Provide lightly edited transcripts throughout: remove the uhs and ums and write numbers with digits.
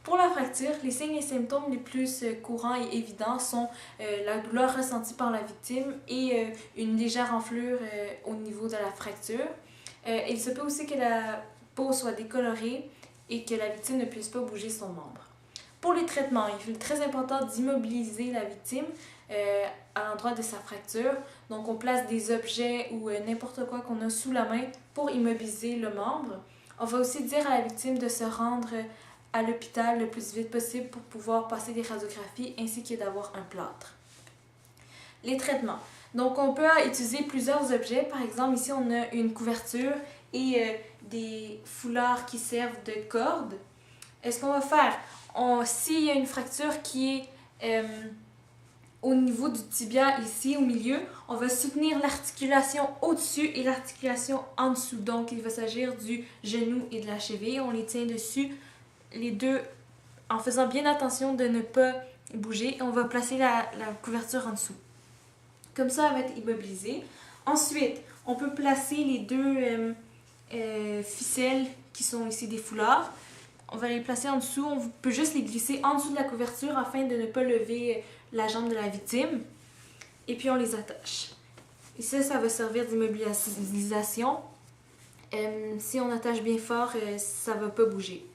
Pour la fracture, les signes et symptômes les plus courants et évidents sont la douleur ressentie par la victime et une légère enflure au niveau de la fracture. Il se peut aussi que la peau soit décolorée et que la victime ne puisse pas bouger son membre. Pour les traitements, il est très important d'immobiliser la victime à l'endroit de sa fracture. Donc, on place des objets ou n'importe quoi qu'on a sous la main pour immobiliser le membre. On va aussi dire à la victime de se rendre à l'hôpital le plus vite possible pour pouvoir passer des radiographies ainsi que d'avoir un plâtre. Les traitements. Donc, on peut utiliser plusieurs objets. Par exemple, ici, on a une couverture et des foulards qui servent de corde. Ce qu'on va faire, s'il y a une fracture qui est au niveau du tibia, ici au milieu, on va soutenir l'articulation au-dessus et l'articulation en dessous. Donc, il va s'agir du genou et de la cheville. On les tient dessus, les deux, en faisant bien attention de ne pas bouger. On va placer la couverture en dessous. Comme ça, elle va être immobilisée. Ensuite, on peut placer les deux ficelles qui sont ici des foulards. On va les placer en dessous. On peut juste les glisser en dessous de la couverture afin de ne pas lever la jambe de la victime. Et puis, on les attache. Et ça va servir d'immobilisation. Si on attache bien fort, ça ne va pas bouger.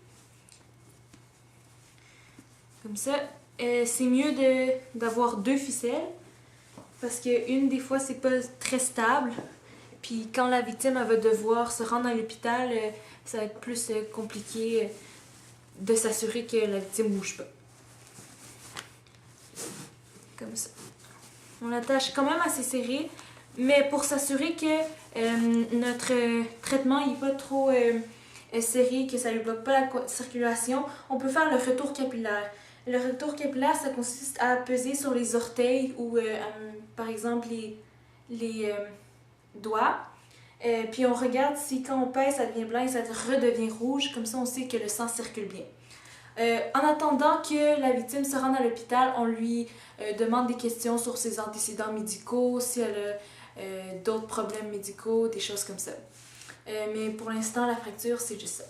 Comme ça, c'est mieux d'avoir deux ficelles parce qu'une des fois, c'est pas très stable. Puis quand la victime elle va devoir se rendre à l'hôpital, ça va être plus compliqué de s'assurer que la victime ne bouge pas. Comme ça. On l'attache quand même assez serré, mais pour s'assurer que notre traitement n'est pas trop serré, que ça ne lui bloque pas la circulation, on peut faire le retour capillaire. Le retour capillaire, ça consiste à peser sur les orteils ou par exemple les doigts. Puis on regarde si quand on pèse, ça devient blanc et ça redevient rouge. Comme ça, on sait que le sang circule bien. En attendant que la victime se rende à l'hôpital, on lui demande des questions sur ses antécédents médicaux, si elle a d'autres problèmes médicaux, des choses comme ça. Mais pour l'instant, la fracture, c'est juste ça.